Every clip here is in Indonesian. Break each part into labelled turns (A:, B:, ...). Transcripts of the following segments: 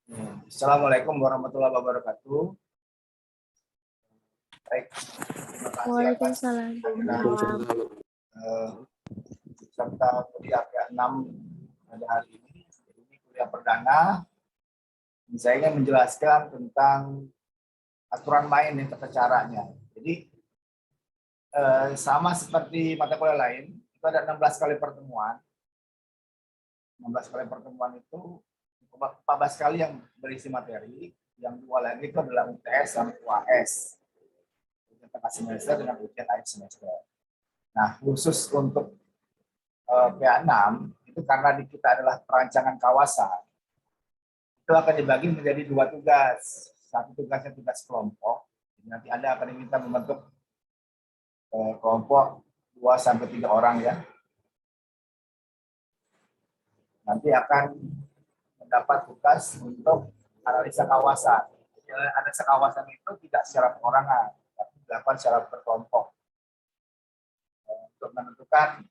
A: Assalamualaikum warahmatullahi wabarakatuh. Baik, terima kasih atas
B: Waalaikumsalam.
A: kehadiran peserta kuliah ke-6 pada hari ini. Ini kuliah perdana. Saya ingin menjelaskan tentang aturan main yang tata caranya. Jadi sama seperti mata kuliah lain, itu ada 16 kali pertemuan. 16 kali pertemuan itu 14 kali yang berisi materi, yang 2 lagi itu adalah UTS dan UAS. Ujian tengah semester dengan ujian akhir semester. Nah, khusus untuk PA6 itu karena di kita adalah perancangan kawasan, itu akan dibagi menjadi 2 tugas. Satu tugasnya tugas kelompok. Nanti Anda akan diminta membentuk kelompok 2 sampai 3 orang ya. Nanti akan mendapat tugas untuk analisa kawasan. Analisa kawasan itu tidak secara perorangan, tapi dilakukan secara berkelompok. Untuk menentukan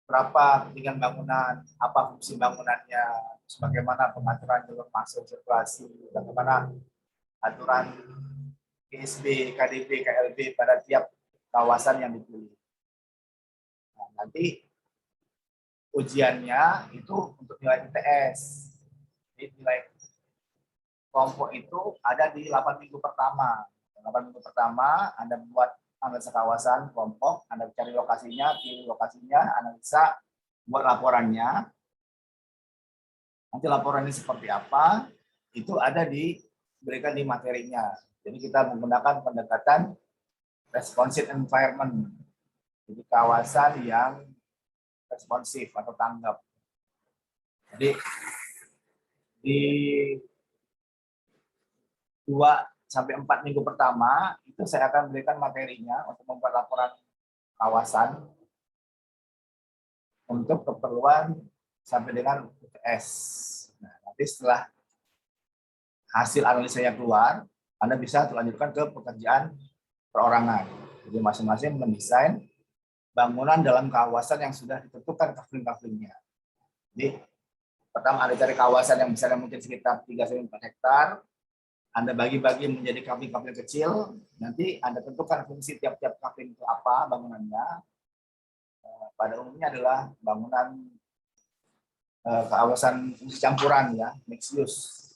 A: berapa ketinggian bangunan, apa fungsi bangunannya, bagaimana pengaturan jalur masuk sirkulasi, bagaimana aturan GSB, KDB, KLB pada tiap kawasan yang dipilih. Nah, nanti ujiannya itu untuk nilai ITS. Jadi nilai kelompok itu ada di 8 minggu pertama. 8 minggu pertama Anda buat analisa kawasan kelompok, Anda cari lokasinya, pilih lokasinya, analisa, buat laporannya. Nanti laporannya seperti apa, itu ada diberikan di materinya. Jadi kita menggunakan pendekatan responsive environment. Jadi kawasan yang responsif atau tanggap. Jadi di 2-4 minggu pertama itu saya akan berikan materinya untuk membuat laporan kawasan untuk keperluan sampai dengan UTS. Nah, nanti setelah hasil analisanya keluar, Anda bisa lanjutkan ke pekerjaan perorangan. Jadi masing-masing mendesain bangunan dalam kawasan yang sudah ditentukan kafling-kaflingnya. Jadi pertama Anda cari kawasan yang misalnya mungkin sekitar 3-4 hektar, Anda bagi-bagi menjadi kafling-kafling kecil, nanti Anda tentukan fungsi tiap-tiap kafling itu apa bangunannya. Pada umumnya adalah bangunan kawasan fungsi campuran ya, mixed use.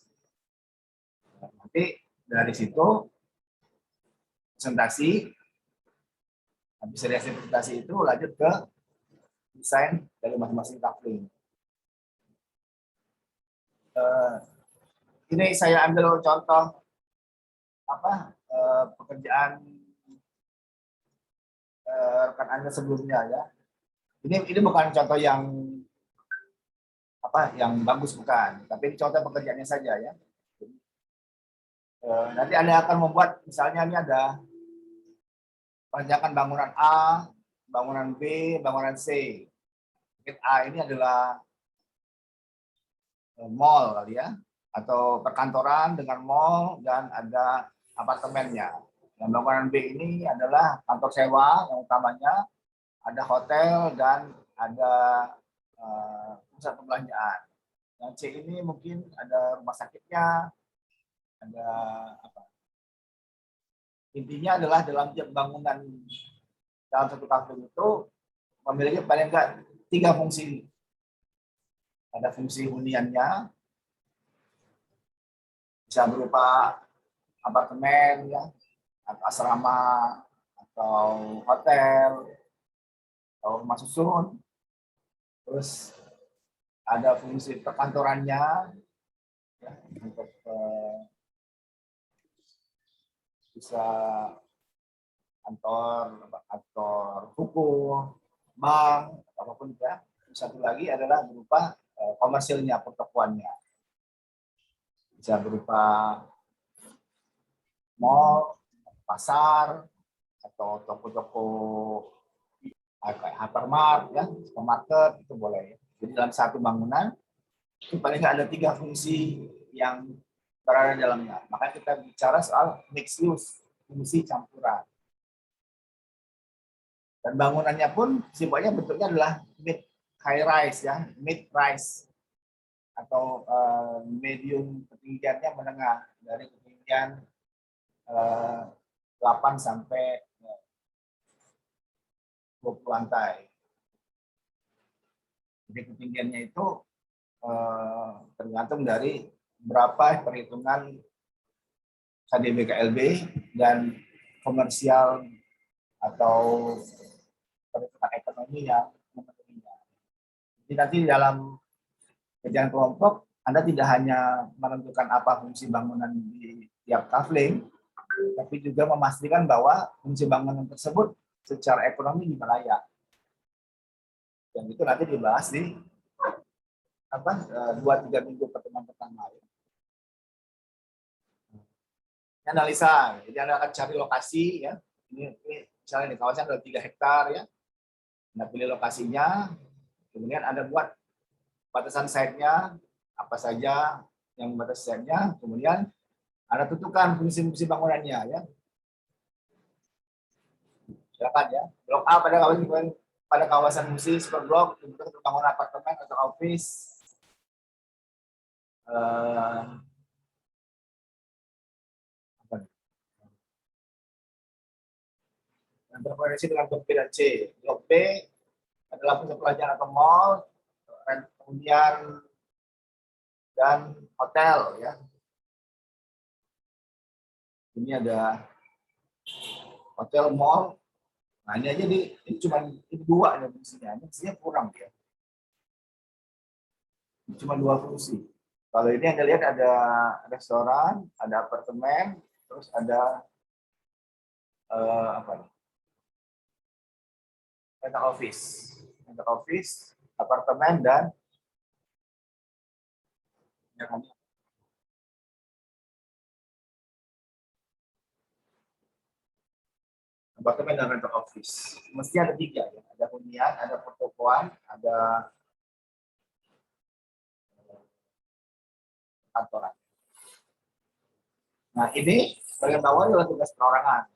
A: Nanti dari situ presentasi, habis dari presentasi itu lanjut ke desain dari masing-masing kafling. Ini saya ambil contoh pekerjaan rekan Anda sebelumnya ya. Ini bukan contoh yang bagus bukan, tapi contoh pekerjaannya saja ya. Nanti Anda akan membuat misalnya ini ada perencanaan bangunan A, bangunan B, bangunan C. Mungkin A ini adalah mall kali ya, atau perkantoran dengan mall dan ada apartemennya. Dan bangunan B ini adalah kantor sewa yang utamanya, ada hotel dan ada pusat perbelanjaan. Yang C ini mungkin ada rumah sakitnya, ada apa? Intinya adalah dalam tiap bangunan dalam satu kafling itu memiliki paling enggak 3 fungsi. Ada fungsi huniannya, bisa berupa apartemen ya, atau asrama, atau hotel, atau rumah susun. Terus ada fungsi perkantorannya ya, untuk bisa kantor hukum, bank, apapun ya. Satu lagi adalah berupa komersilnya, pertokoannya. Bisa berupa mall, pasar, atau toko-toko hypermart ya, supermarket itu boleh. Jadi dalam satu bangunan itu paling nggak ada 3 fungsi yang berada di dalamnya. Makanya kita bicara soal mixed use, fungsi campuran. Dan bangunannya pun simbolnya bentuknya adalah mid high rise ya, mid rise. atau medium ketinggiannya menengah dari ketinggian 8 sampai 20 lantai. Jadi ketinggiannya itu tergantung dari berapa perhitungan KDB KLB dan komersial atau perhitungan ekonomi yang memenuhinya. Jadi nanti dalam kerjaan kelompok, Anda tidak hanya menentukan apa fungsi bangunan di tiap kafling, tapi juga memastikan bahwa fungsi bangunan tersebut secara ekonomi juga layak. Dan itu nanti dibahas di 2-3 minggu pertemuan pertama. Ini analisa, jadi Anda akan cari lokasi ya. Ini misalnya di kawasan ada 3 hektar ya. Anda pilih lokasinya, kemudian Anda buat batasan site-nya, apa saja yang batas site-nya, kemudian Anda tentukan fungsi-fungsi bangunannya ya. Silakan ya. Blok A pada kawasan fungsi super blok untuk bangunan apartemen atau office. Yang berkoordinasi dengan blok B dan C. Blok B adalah pusat pelajaran atau mall, kemudian dan hotel ya. Ini ada hotel, mall. Nah ini aja ini cuma dua ya fungsinya. Fungsinya kurang ya. Cuma 2 fungsi. Kalau ini Anda lihat ada restoran, ada apartemen, terus ada rental office, apartemen dan apartemen dan rental office. Mesti ada 3 ya. Ada hunian, ada pertokoan, ada kantoran. Nah ini bagian bawah adalah tugas perorangan.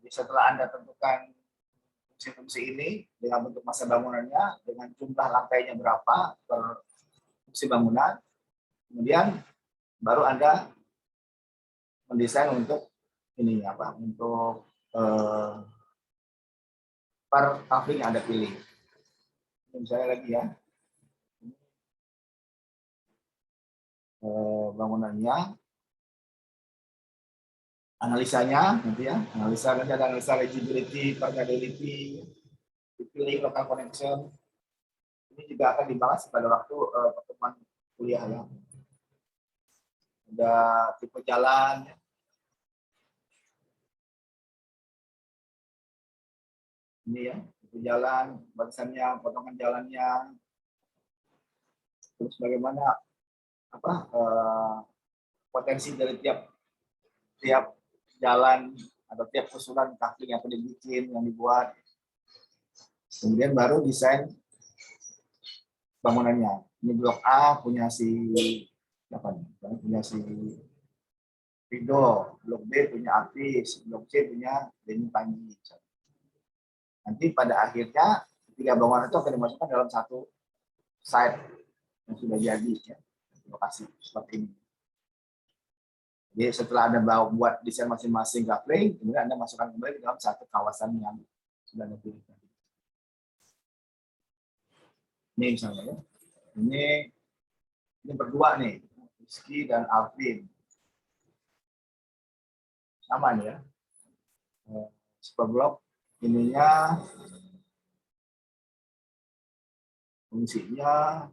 A: Jadi setelah Anda tentukan fungsi-fungsi ini dengan bentuk masa bangunannya, dengan jumlah lantainya berapa per fungsi bangunan, kemudian baru Anda mendesain untuk ini untuk per kafling yang Anda pilih. Misalnya lagi ya, bangunannya, analisanya nanti ya, analisa legibility, permeability, dipilih local connection. Ini juga akan dibahas pada waktu pertemuan kuliah ya. Ada tipe jalan, ini ya, tipe jalan, batasannya, potongan jalannya, terus bagaimana potensi dari tiap jalan atau tiap usulan kafling yang dibikin, yang dibuat. Kemudian baru desain bangunannya. Ini blok A punya si Rido, blok B punya Apis, blok C punya Denny Panji. Nanti pada akhirnya 3 bangunan itu akan dimasukkan dalam satu site yang sudah jadi ya, lokasi seperti ini. Jadi setelah Anda buat desain masing-masing kafling, kemudian Anda masukkan kembali ke dalam satu kawasan yang sudah Anda pilih. Ini misalnya ya. Ini berdua nih, Rizky dan Alvin. Sama nih ya. Super blok ininya fungsinya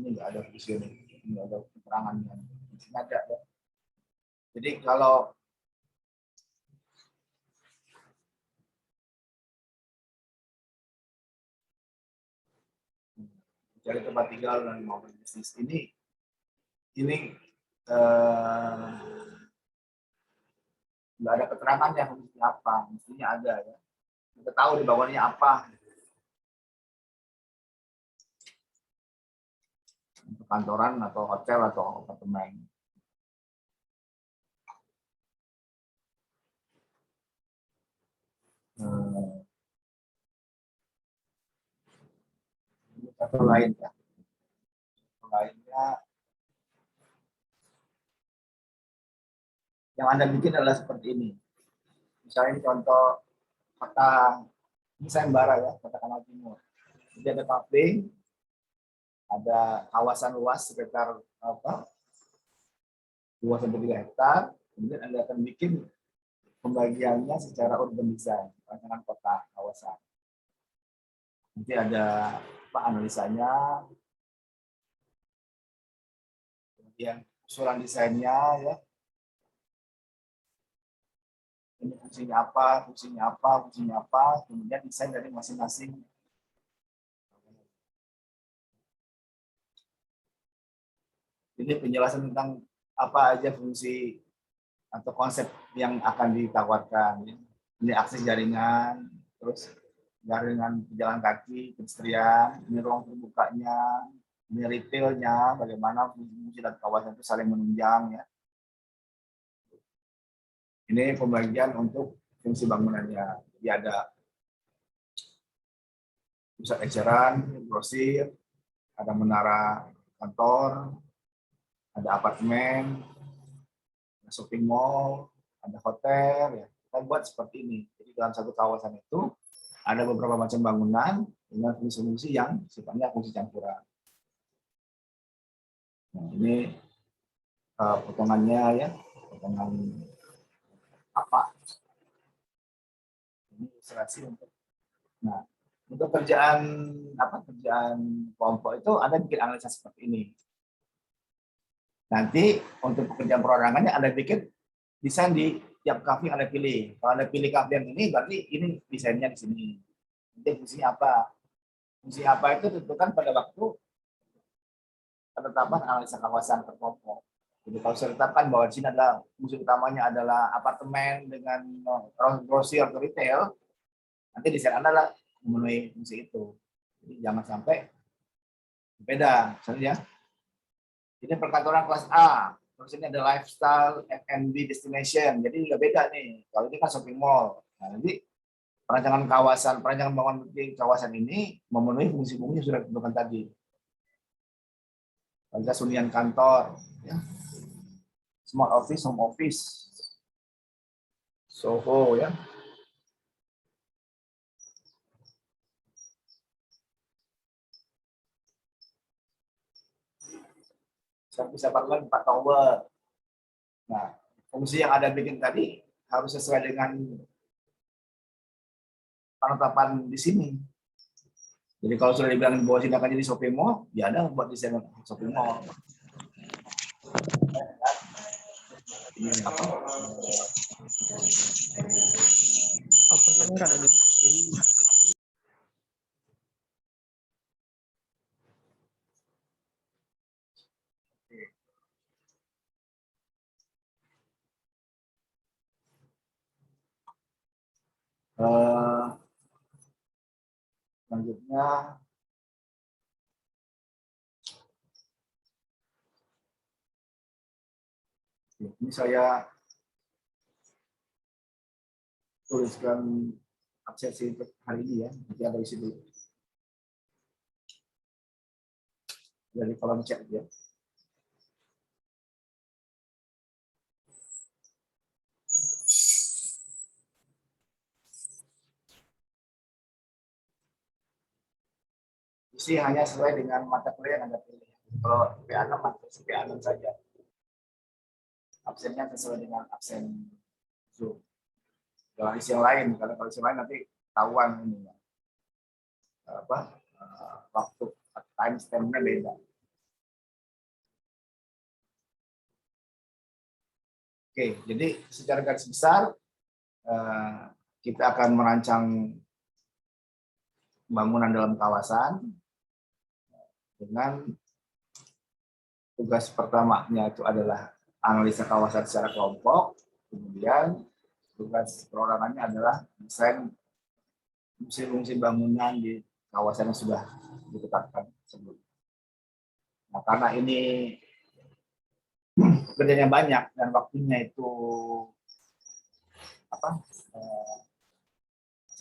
A: ini nggak ada fungsi ini, nggak ada keterangannya. Ini ada ya. Jadi kalau cari tempat tinggal dan mau bisnis ini nggak ada keterangannya fungsinya apa, mestinya ada ya. Kita tahu di bawahnya apa. Untuk kantoran atau hotel atau apartemen. Atau lain ya. lainnya yang Anda bikin adalah seperti ini. Misalnya ini contoh kota, ini sayembara ya, kota Kanal Timur. Jadi ada paving, ada kawasan luas sekitar 2-3 hektar. Kemudian Anda akan bikin pembagiannya secara urban design, rancangan kota, kawasan. Nanti ada analisanya, kemudian usulan desainnya ya. Ini fungsinya apa, fungsinya apa, fungsinya apa, kemudian desain dari masing-masing. Ini penjelasan tentang apa aja fungsi atau konsep yang akan ditawarkan. Ini akses jaringan, terus jaringan pejalan kaki, pedestrian, ini ruang terbukanya, ini retailnya, bagaimana fungsi dan kawasan itu saling menunjang ya. Ini pembagian untuk fungsi bangunannya. Jadi ada pusat eceran, grosir, ada menara kantor, ada apartemen, ada shopping mall, ada hotel. Ya. Kita buat seperti ini. Jadi dalam satu kawasan itu ada beberapa macam bangunan dengan fungsi-fungsi yang sifatnya fungsi campuran. Nah, ini potongannya ya, potongan apa? Ini ilustrasi untuk. Nah, untuk kerjaan kelompok itu Anda bikin analisa seperti ini. Nanti untuk pekerjaan perorangannya Anda bikin desain di tiap kafe yang Anda pilih. Kalau Anda pilih kafe yang ini, berarti ini desainnya di sini. Nanti fungsinya apa? Fungsi apa itu tentukan pada waktu penetapan analisa kawasan per kelompok. Jadi kalau saya tetapkan bahwa di sini adalah fungsi utamanya adalah apartemen dengan grosir atau retail, nanti desain Anda adalah memenuhi fungsi itu. Jadi jangan sampai beda. Misalnya, ini perkantoran kelas A, terus ini ada lifestyle F&B destination, jadi nggak beda nih. Kalau ini kan shopping mall. Nah, nanti perancangan bangunan di kawasan ini memenuhi fungsi-fungsi yang sudah ditentukan tadi. Ada hunian kantor, ya. Smart office, home office, Soho, ya. Bisa apartemen 4 tower. Nah, fungsi yang ada bikin tadi harus sesuai dengan penetapan di sini. Jadi kalau sudah dibilang bahwa sini akan jadi shopping mall, ya ada buat desain shopping mall. Ini apa? Selanjutnya ini saya tuliskan absensi untuk hari ini ya, nanti ada isi dulu dari kolom chat ya. Isi hanya sesuai dengan mata kuliah yang Anda pilih. Kalau PA6 masuk PA6 saja. Absennya sesuai dengan absen Zoom. Kalau isi yang lain, kalau isi yang lain nanti tahuan ini ya. Waktu timestamp-nya beda. Oke, jadi secara garis besar kita akan merancang bangunan dalam kawasan dengan tugas pertamanya itu adalah analisa kawasan secara kelompok, kemudian tugas perorangannya adalah desain fungsi-fungsi bangunan di kawasan yang sudah ditetapkan sebelumnya. Nah, karena ini pekerjaannya banyak dan waktunya itu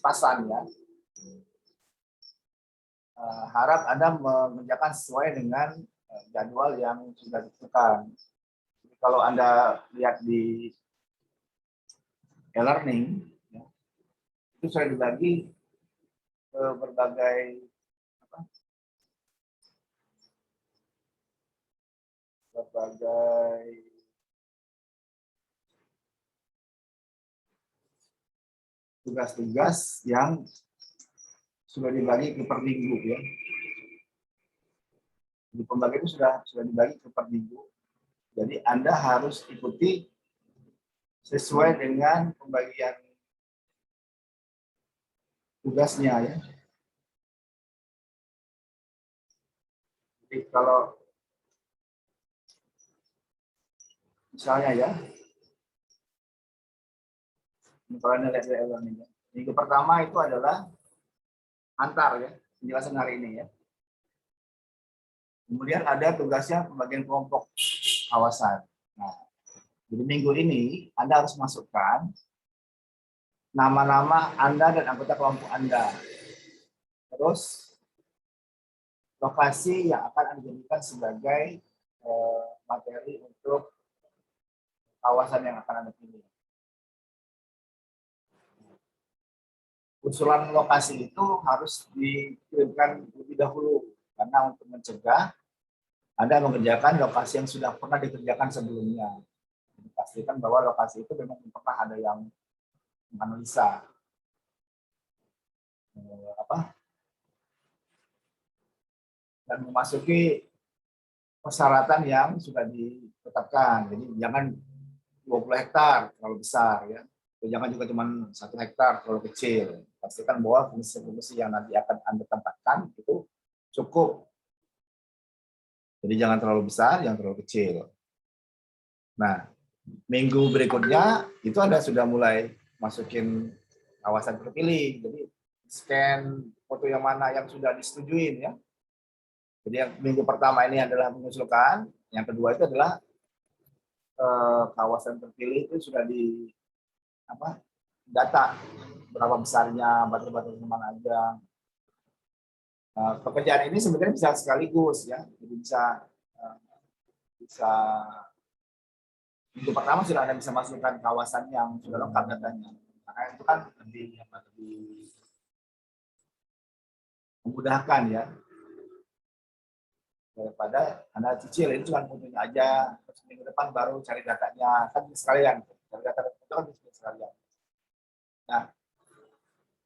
A: pasan ya, harap Anda mengerjakan sesuai dengan jadwal yang sudah ditentukan. Kalau Anda lihat di e-learning, ya, itu sudah dibagi ke berbagai tugas-tugas yang sudah dibagi ke per minggu, ya. Di pembagian itu sudah dibagi ke per minggu. Jadi Anda harus ikuti sesuai dengan pembagian tugasnya, ya. Jadi kalau misalnya, ya, kalau Anda lihat dari e-learning, ya, minggu pertama itu adalah antar, ya, penjelasan hari ini, ya. Kemudian ada tugasnya pembagian kelompok kawasan. Nah, jadi minggu ini Anda harus masukkan nama-nama Anda dan anggota kelompok Anda. Terus lokasi yang akan Anda jadikan sebagai materi untuk kawasan yang akan Anda pilih. Usulan lokasi itu harus dikirimkan lebih dahulu, karena untuk mencegah Anda mengerjakan lokasi yang sudah pernah dikerjakan sebelumnya. Pastikan bahwa lokasi itu memang pernah ada yang menganalisa dan memasuki persyaratan yang sudah ditetapkan. Jadi jangan 20 hektar terlalu besar, ya. Jangan juga cuma 1 hektar terlalu kecil. Pastikan bahwa fungsi-fungsi yang nanti akan Anda tempatkan itu cukup. Jadi jangan terlalu besar, jangan terlalu kecil. Nah, minggu berikutnya itu Anda sudah mulai masukin kawasan terpilih. Jadi scan foto yang mana yang sudah disetujui, ya. Jadi yang minggu pertama ini adalah mengusulkan, yang kedua itu adalah kawasan terpilih itu sudah di data berapa besarnya, batas-batas mana aja. Pekerjaan ini sebenarnya bisa sekaligus, ya. Jadi bisa minggu pertama sudah Anda bisa masukkan kawasan yang sudah lengkap datanya. Karena itu kan lebih memudahkan, ya, daripada Anda cicil ini cuma fotonya aja, terus minggu depan baru cari datanya, kan sekalian, cari data itu kan bisa sekalian. Nah,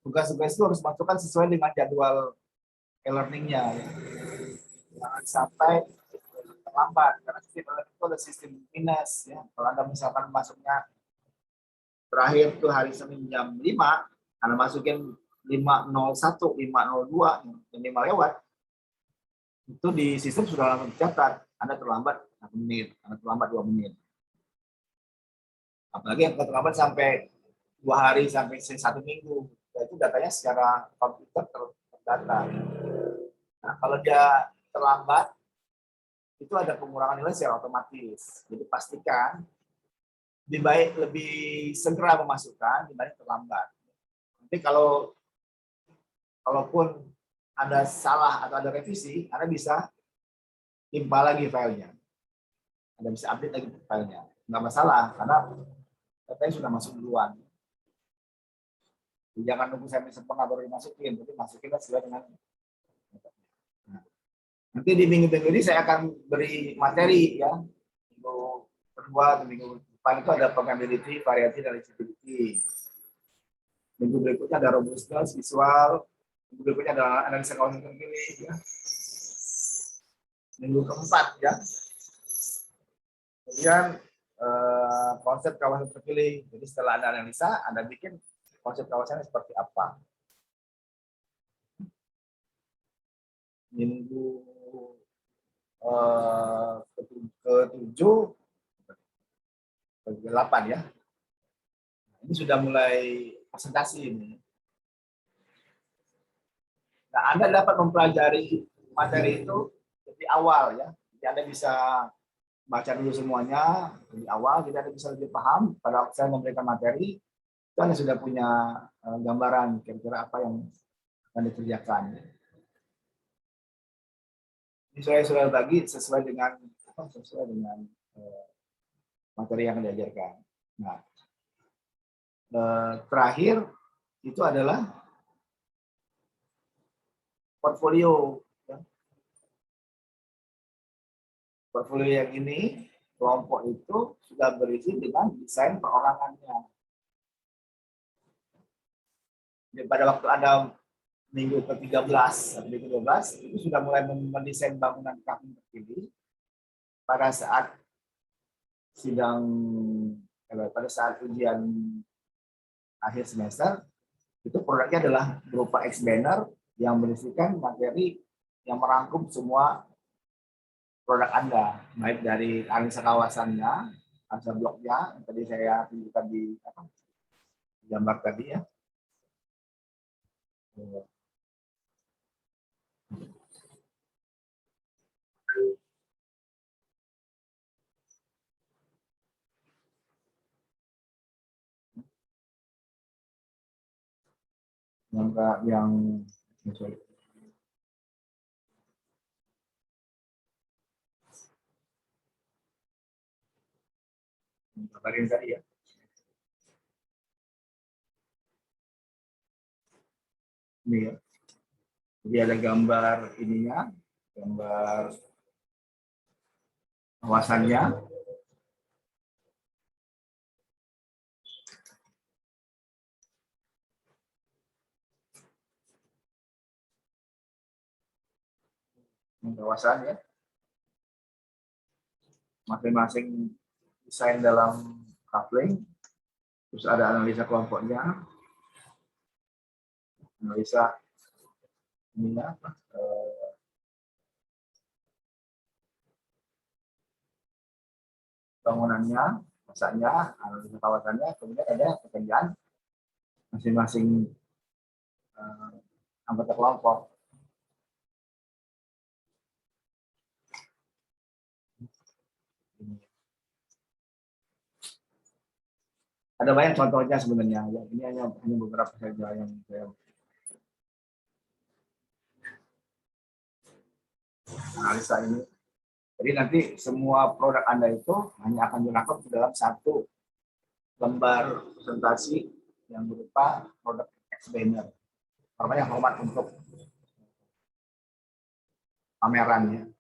A: tugas-tugas itu harus masukkan sesuai dengan jadwal e-learning-nya, ya. Jangan sampai terlambat, karena sistem e-learning itu ada sistem minus, ya. Kalau Anda misalkan masuknya terakhir itu hari Senin jam 5, Anda masukin 5.01, 5.02, yang 5 lewat, itu di sistem sudah langsung dicatat, Anda terlambat 1 menit, Anda terlambat 2 menit. Apalagi yang terlambat sampai 2 hari, sampai 1 minggu, itu datanya secara komputer terdata. Nah, kalau dia terlambat, itu ada pengurangan nilai secara otomatis. Jadi pastikan lebih baik lebih segera memasukkan dibanding terlambat. Nanti kalaupun ada salah atau ada revisi, Anda bisa timpa lagi filenya. Anda bisa update lagi filenya. Nggak masalah, karena datanya sudah masuk duluan. Jadi jangan nunggu sampai sempurna baru dimasukin, tapi masukinlah sesuai dengan. Nah, nanti di minggu-minggu ini saya akan beri materi, ya. Minggu kedua atau minggu depan itu ada probability, variety, dan eligibility. Minggu berikutnya ada robustness, visual. Minggu berikutnya ada analisa kawasan terpilih, ya. Minggu keempat, ya. Kemudian konsep kawasan terpilih. Jadi setelah Anda analisa, Anda bikin konsep kawasannya seperti apa. Minggu ke-7, ke-8, ya. Ini sudah mulai presentasi ini. Nah, Anda dapat mempelajari materi itu lebih awal, ya. Jadi Anda bisa baca dulu semuanya lebih awal, jadi Anda bisa lebih paham. Pada waktu saya memberikan materi, itu Anda sudah punya gambaran kira-kira apa yang akan dikerjakan. Ini saya sudah bagi sesuai dengan materi yang diajarkan. Nah, terakhir itu adalah portfolio. Portfolio yang ini, kelompok itu sudah berisi dengan desain perorangannya. Jadi pada waktu ada minggu ke-13 atau minggu ke-12 itu sudah mulai mendesain bangunan kampung terpilih. Pada saat ujian akhir semester itu produknya adalah berupa X-banner yang berisikan materi yang merangkum semua produk Anda, baik dari analisa kawasannya, analisa bloknya, yang tadi saya tunjukkan di gambar tadi ya. Yang gambarin tadi ya. Ini ya. Jadi ada gambar ininya, gambar kawasannya. Kawasan ya. Masing-masing desain dalam coupling. Terus ada analisa kelompoknya. Analisa ininya apa? Bangunannya, masanya, analisa kawasannya, kemudian ada pekerjaan masing-masing anggota kelompok. Ada banyak contohnya sebenarnya. Ya, ini hanya beberapa saja yang saya analisa ini. Jadi nanti semua produk Anda itu hanya akan dirangkum dalam satu lembar presentasi yang berupa produk X-banner. Namanya format untuk pamerannya.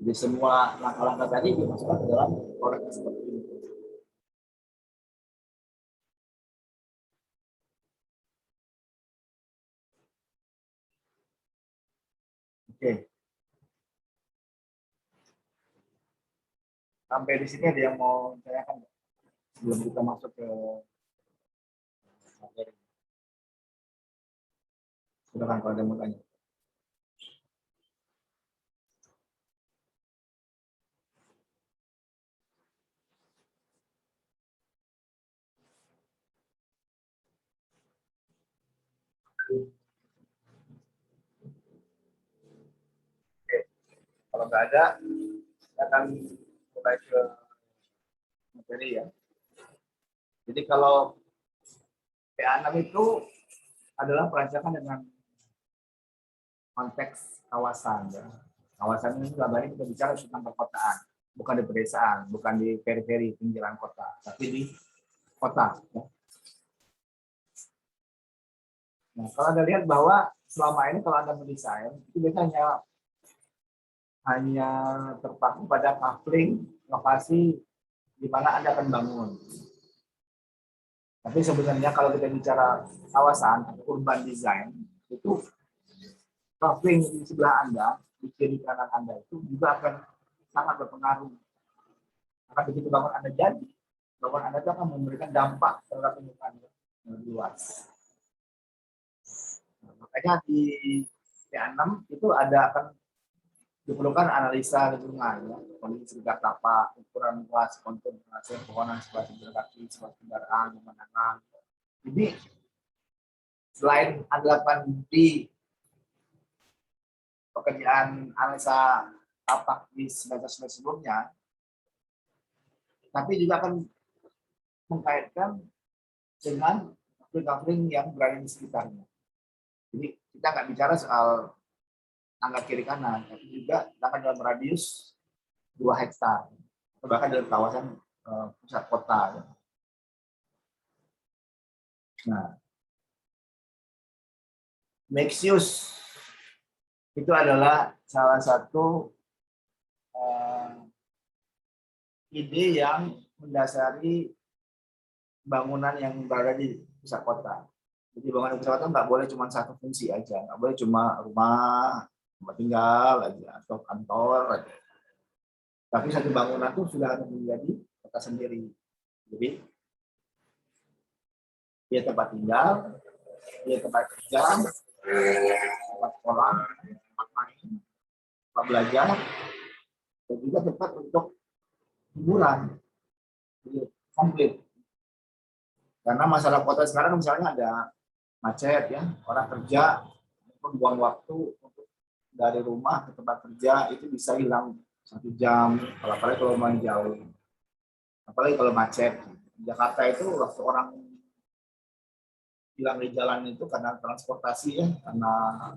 A: Jadi semua langkah-langkah tadi dimasukkan ke dalam produk seperti ini. Oke. Sampai di sini ada yang mau tanyakan sebelum kita masuk ke materi. Silakan kalau ada yang mau tanya. Oke. Kalau nggak ada, kita akan mulai ke materi ya. Jadi kalau PA6 itu adalah perancangan dengan konteks kawasan. Ya. Kawasan ini gambarnya kita bicara tentang perkotaan, bukan di pedesaan, bukan di periferi pinggiran kota, tapi di kota. Ya. Nah, kalau Anda lihat bahwa selama ini kalau Anda mendesain, itu biasanya hanya terpaku pada coupling lokasi di mana Anda akan bangun. Tapi sebenarnya kalau kita bicara kawasan atau urban design, itu coupling di sebelah Anda, di kiri kanan Anda itu juga akan sangat berpengaruh. Maka begitu bangun Anda jadi, bangun Anda itu akan memberikan dampak terhadap lingkungan yang luas. Nah, makanya di P6 itu ada akan diperlukan analisa lingkungan, ya. Kondisi sekitar tapak, ukuran luas, kontur hasil pohonan, sebagai kaki, sebagai kendaraan, pemandangan. Jadi selain Anda lakukan di pekerjaan analisa tapak di semester sebelumnya, tapi juga akan mengkaitkan dengan coupling yang berada di sekitarnya. Jadi kita nggak bicara soal tangga kiri kanan, tapi juga bahkan dalam radius 2 hektar, bahkan dalam kawasan pusat kota. Nah, mixed use itu adalah salah satu ide yang mendasari bangunan yang berada di pusat kota. Jadi bangunan pusat kota nggak boleh cuma satu fungsi aja, nggak boleh cuma rumah, tempat tinggal aja atau kantor aja. Tapi satu bangunan itu sudah harus menjadi kota sendiri. Jadi dia tempat tinggal, dia tempat kerja, tempat sekolah, tempat main, tempat belajar, dan juga tempat untuk hiburan. Jadi komplit. Karena masalah kota sekarang misalnya ada macet ya, orang kerja buang waktu untuk dari rumah ke tempat kerja itu bisa hilang 1 jam, apalagi kalau main jauh, apalagi kalau macet. Jakarta itu waktu orang hilang di jalan itu karena transportasi ya, karena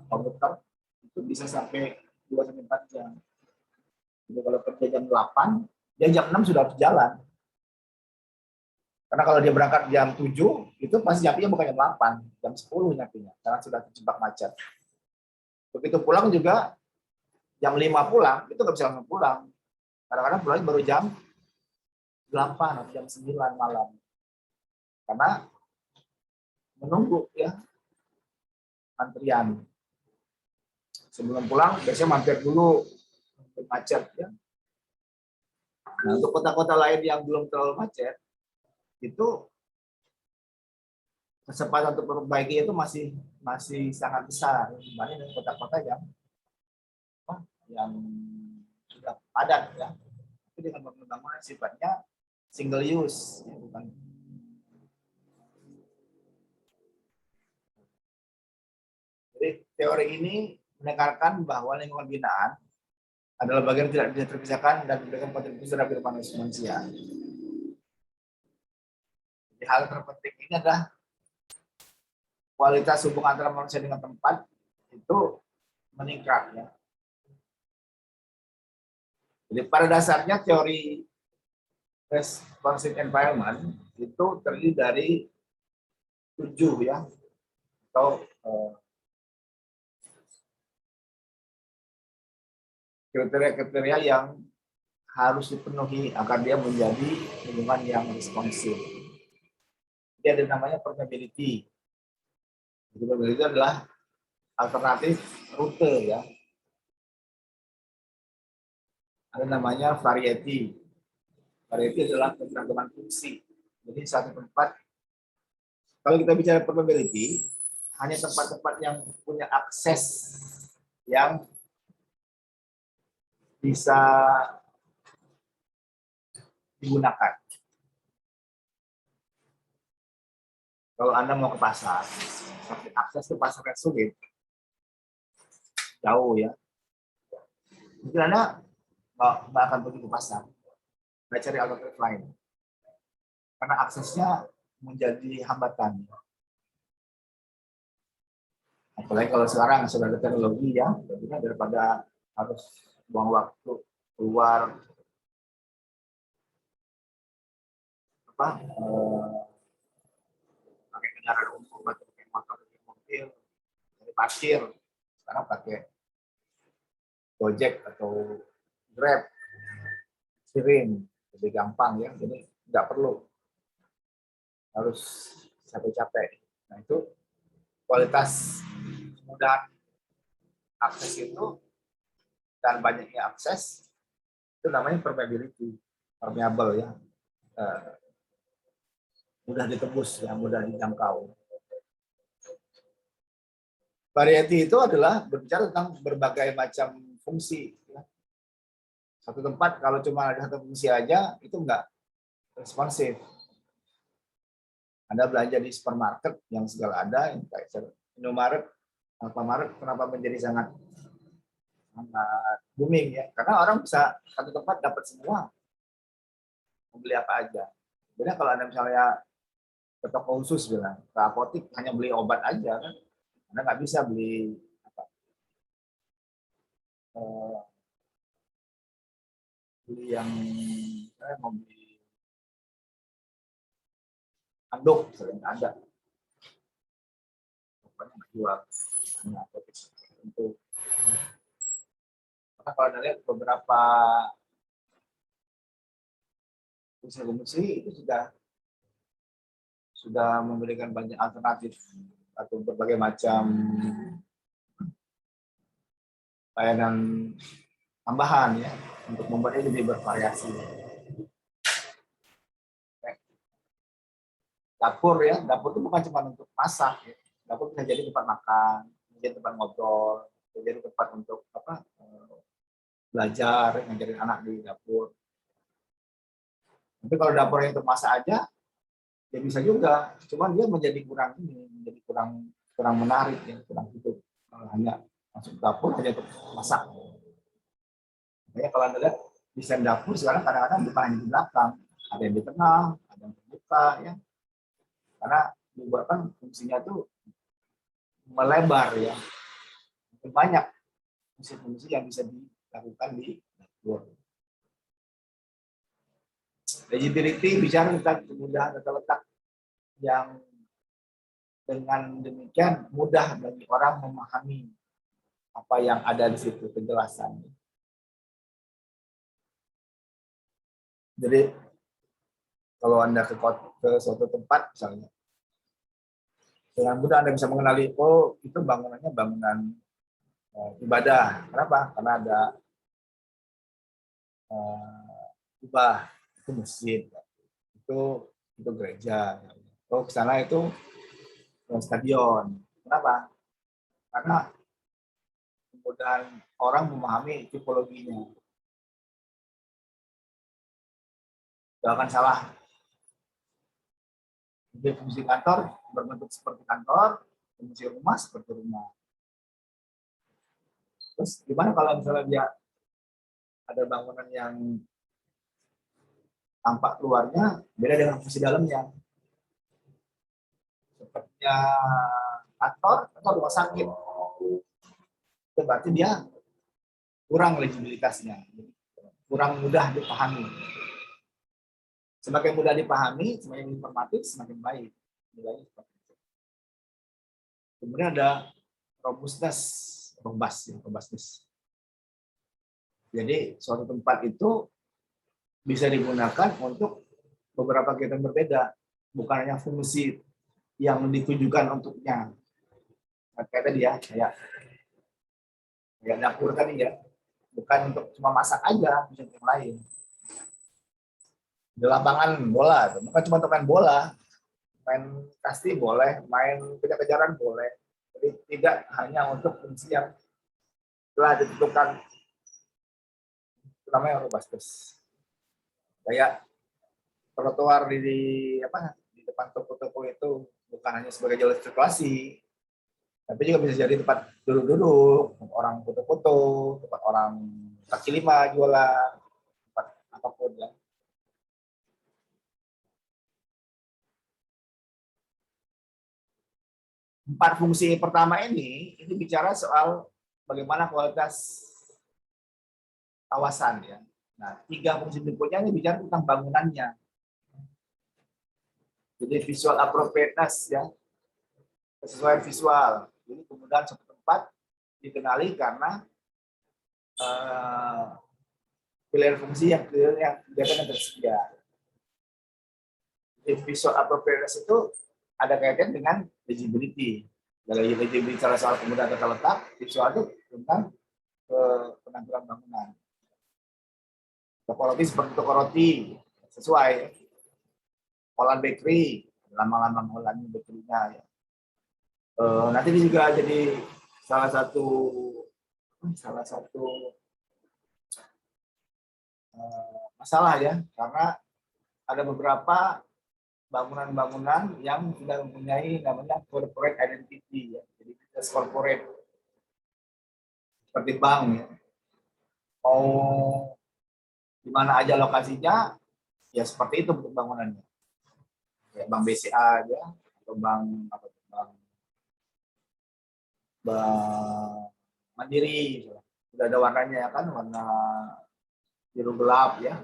A: komuter itu bisa sampai 2-4 jam. Jadi kalau kerja jam 8, dia jam 6 sudah harus jalan. Karena kalau dia berangkat jam 7, itu pasti nyampe bukan jam 8, jam 10 nyampe-nya, karena sudah terjebak macet. Begitu pulang juga, jam 5 pulang, itu nggak bisa langsung pulang. Kadang-kadang pulang baru jam 8 atau jam 9 malam. Karena menunggu ya, antrian. Sebelum pulang, biasanya mampir dulu, macet ya. Nah, untuk kota-kota lain yang belum terlalu macet, itu kesempatan untuk memperbaiki itu masih sangat besar dibanding dengan kota-kota yang sudah padat ya. Tapi dengan bangunan sifatnya single use, ya, bukan. Jadi teori ini menekankan bahwa lingkungan binaan adalah bagian tidak bisa terpisahkan dan memberikan kontribusi terhadap kehidupan manusia. Jadi hal terpenting ini adalah kualitas hubungan antara manusia dengan tempat itu meningkat ya. Jadi pada dasarnya teori responsive environment itu terdiri dari 7 ya, atau kriteria-kriteria yang harus dipenuhi agar dia menjadi lingkungan yang responsif. Dia ada namanya permeability. Permeability adalah alternatif rute ya. Ada namanya variety. Variety adalah keberagaman fungsi. Jadi satu tempat, kalau kita bicara permeability, hanya tempat-tempat yang punya akses yang bisa digunakan. Kalau Anda mau ke pasar, tapi akses ke pasar yang sulit, jauh ya, mungkin Anda nggak akan pergi ke pasar, nggak cari alternatif lain, karena aksesnya menjadi hambatan. Apalagi kalau sekarang sudah ada teknologi ya, daripada harus buang waktu keluar pakai kendaraan umum atau pakai motor, mobil, dari parkir, sekarang pakai Gojek atau Grab, kirim, lebih gampang ya, jadi nggak perlu harus capek-capek. Nah itu kualitas kemudahan akses itu dan banyaknya akses itu namanya permeability, permeable ya, mudah ditembus ya, mudah dijangkau. Variety itu adalah berbicara tentang berbagai macam fungsi. Ya. Satu tempat kalau cuma ada satu fungsi aja itu enggak responsif. Anda belanja di supermarket yang segala ada, yang kayak Indomaret, Alfamart, kenapa menjadi sangat booming ya? Karena orang bisa satu tempat dapat semua, mau beli apa aja. Beda kalau Anda misalnya ke toko khusus bilang, ke apotik hanya beli obat aja kan, Anda nggak bisa beli apa, beli yang saya mau beli anduk, sering ada, pokoknya nggak jual. Nah, untuk karena kalau ada lihat beberapa fungsi itu sudah memberikan banyak alternatif atau berbagai macam layanan tambahan ya untuk membuatnya lebih bervariasi. Dapur ya, dapur itu bukan cuma untuk masak ya. Dapur bisa jadi tempat makan, bisa jadi tempat ngobrol, bisa jadi tempat untuk belajar, ngajarin anak di dapur. Tapi kalau dapurnya untuk masak aja, ya bisa juga. Cuman dia menjadi kurang menarik ya, kurang hidup. Kalau hanya masuk dapur hanya untuk masak. Makanya kalau Anda lihat desain dapur sekarang kadang-kadang bukan hanya di belakang, ada yang di tengah, ada yang terbuka ya. Karena dibuatkan fungsinya tuh melebar ya. Banyak fungsi-fungsi yang bisa dilakukan di dapur. Legibility bicara tentang kemudahan tata letak yang dengan demikian mudah bagi orang memahami apa yang ada di situ, penjelasan. Jadi kalau Anda ke suatu tempat misalnya, dengan mudah Anda bisa mengenali, oh itu bangunannya bangunan ibadah. Kenapa? Karena ada kubah, itu masjid, itu gereja. Oh ke sana itu stadion. Kenapa? Karena kemudahan orang memahami tipologinya. Jangan salah. Jadi fungsi kantor berbentuk seperti kantor, fungsi rumah seperti rumah. Terus gimana kalau misalnya dia ada bangunan yang tampak luarnya beda dengan fungsi dalamnya? Sepertinya kantor atau rumah sakit. Itu berarti dia kurang legibilitasnya, kurang mudah dipahami. Semakin mudah dipahami, semakin informatif, semakin baik. Kemudian ada robustness. Jadi suatu tempat itu bisa digunakan untuk beberapa kegiatan berbeda, bukan hanya fungsi yang ditujukan untuknya. Kayak tadi ya, kayak dapur tadi ya, bukan untuk cuma masak aja, bisa yang lain. Di lapangan bola, bukan cuma untuk main bola, main kasti boleh, main kejar-kejaran boleh. Jadi tidak hanya untuk fungsi yang telah ditentukan, itu namanya robustus. Kayak trotoar di depan toko-toko itu bukan hanya sebagai jalur sirkulasi, tapi juga bisa jadi tempat duduk-duduk, orang foto-foto, tempat orang kaki lima jualan, tempat apapun ya. Empat fungsi pertama ini bicara soal bagaimana kualitas kawasan ya. Nah, tiga fungsi berikutnya ini bicara tentang bangunannya. Jadi visual appropriateness ya, kesesuaian visual. Jadi kemudian suatu tempat dikenali karena pilihan fungsi yang tersedia. Jadi visual appropriateness itu ada kaitan dengan legibility. Dari legibility bicara soal kemudahan tata letak, visual itu tentang penampilan bangunan. Toko roti seperti toko roti sesuai. Holland Bakery, lama-lama Holland Bakery-nya ya. Nanti ini juga jadi salah satu masalah ya, karena ada beberapa bangunan-bangunan yang sudah mempunyai namanya corporate identity ya. Jadi business corporate seperti bank ya. Mau di mana aja lokasinya ya seperti itu bentuk bangunannya. Ya, bank BCA aja atau bank Mandiri sudah ada warnanya ya kan, warna biru gelap ya,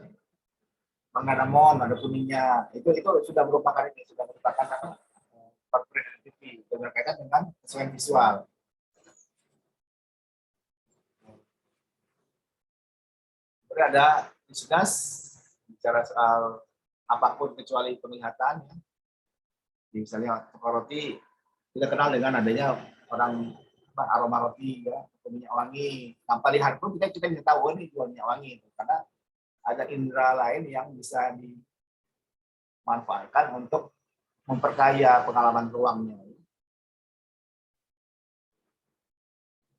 A: menganamon ada kuningnya, itu sudah merupakan apa, corporate identity berkaitan dengan kesesuaian visual. Kemudian ada discuss bicara soal apapun kecuali penglihatan ya. Misalnya roti kita kenal dengan adanya orang aroma roti ya, minyak wangi. Tanpa lihat pun kita bisa tahu ini jual minyak wangi karena ada indera lain yang bisa dimanfaatkan untuk memperkaya pengalaman ruangnya.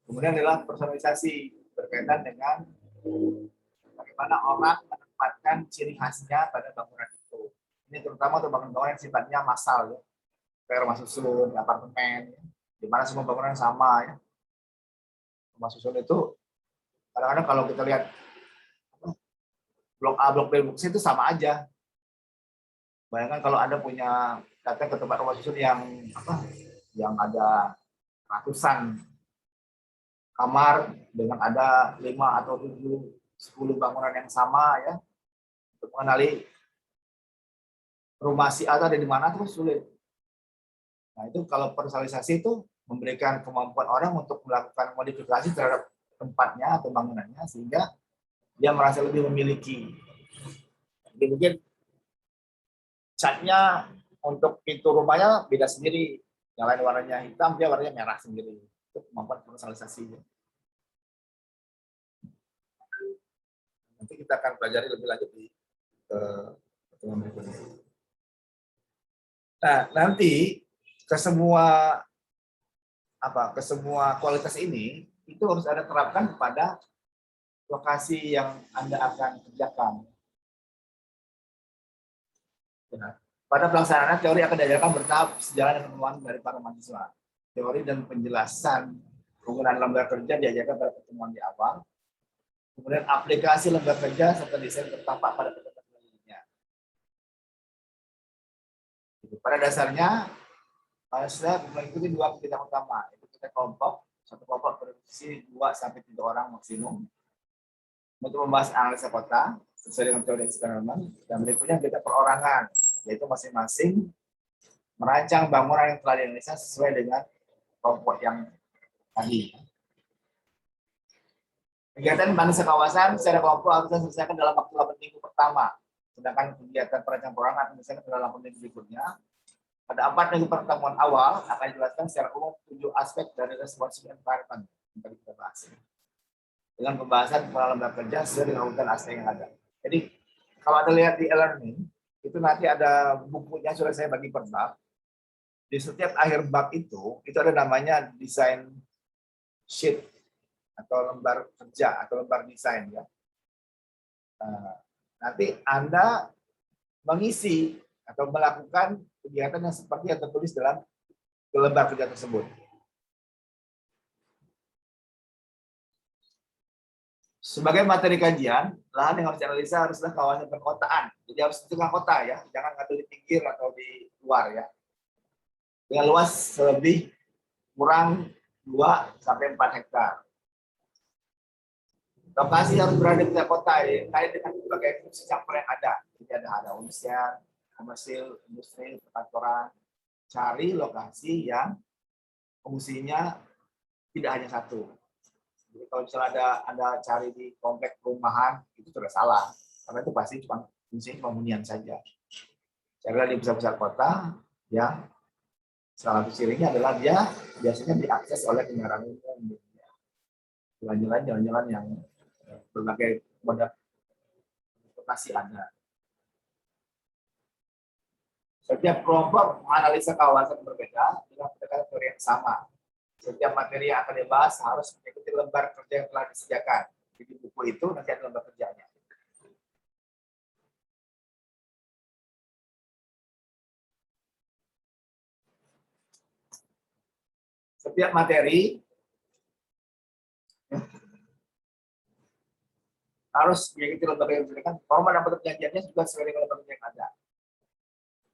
A: Kemudian adalah personalisasi berkaitan dengan bagaimana orang menempatkan ciri khasnya pada bangunan itu. Ini terutama untuk bangunan-bangunan yang sifatnya massal ya, kayak rumah susun, apartemen, ya, di mana semua bangunan sama ya. Rumah susun itu kadang-kadang kalau kita lihat blok A, blok B, blok C itu sama aja. Bayangkan kalau Anda punya datang ke tempat rumah susun yang ada ratusan kamar dengan ada 5 atau 7, 10 bangunan yang sama ya. Untuk mengenali rumah si A ada di mana terus sulit. Nah, itu kalau personalisasi itu memberikan kemampuan orang untuk melakukan modifikasi terhadap tempatnya atau bangunannya sehingga dia merasa lebih memiliki. Jadi mungkin catnya untuk pintu rumahnya beda sendiri. Yang lain warnanya hitam, dia warnanya merah sendiri. Itu kemampuan personalisasi. Nanti kita akan pelajari lebih lanjut di pertemuan berikutnya. Nah, nanti ke semua kualitas ini itu harus ada terapkan pada lokasi yang Anda akan kerjakan. Pada pelaksanaan teori akan diajarkan bertahap sejalan dengan temuan dari para mahasiswa. Teori dan penjelasan penggunaan lembar kerja diajarkan pada pertemuan di awal. Kemudian aplikasi lembar kerja serta desain bertampak pada pertemuan selanjutnya. Pada dasarnya, mahasiswa mengikuti 2 kegiatan utama. Itu kita kelompok, satu kelompok berisi 2-3 orang maksimum. Untuk membahas analisa kota, sesuai dengan teori eksperimen, dan berikutnya kita perorangan, yaitu masing-masing merancang bangunan yang telah dianalisa sesuai dengan kelompok yang tadi. Kegiatan analisa kawasan secara kelompok harus diselesaikan dalam waktu 8 minggu pertama, sedangkan kegiatan perancang perorangan akan diselesaikan dalam 8 minggu berikutnya. Pada 4 minggu pertemuan awal akan dijelaskan secara umum 7 aspek dari responsive environment yang tadi kita bahas. Dengan pembahasan pengalaman kerja sesuai dengan urutan aspek yang ada. Jadi kalau Anda lihat di e-learning, itu nanti ada bukunya sudah saya bagi per bab. Di setiap akhir bab itu ada namanya design sheet atau lembar kerja atau lembar desain ya. Nanti Anda mengisi atau melakukan kegiatan yang seperti yang tertulis dalam lembar kerja tersebut. Sebagai materi kajian, lahan yang harus dianalisa haruslah kawasan perkotaan. Jadi harus di tengah kota ya, jangan ngambil di pinggir atau di luar ya. Dengan luas lebih kurang 2-4 hektar. Lokasi harus berada di tengah kota ya, kait dengan berbagai fungsi campur yang ada. Jadi ada unsian, komersil, industri, perkantoran. Cari lokasi yang fungsinya tidak hanya satu. Jadi kalau misalnya Anda cari di komplek perumahan, itu sudah salah. Karena itu pasti cuma fungsinya cuma hunian saja. Carilah di besar-besar kota, ya. Salah satu cirinya adalah dia biasanya diakses oleh kendaraan umum. Jalan-jalan yang berbagai moda transportasi ada. Setiap kelompok menganalisa kawasan berbeda dengan pendekatan teori yang sama. Setiap materi yang akan dibahas harus mengikuti lembar kerja yang telah disediakan. Di buku itu nanti ada lembar kerjanya. Setiap materi harus mengikuti lembar kerja yang disediakan. Format dan bentuk penyajiannya juga sesuai dengan lembar kerja yang ada.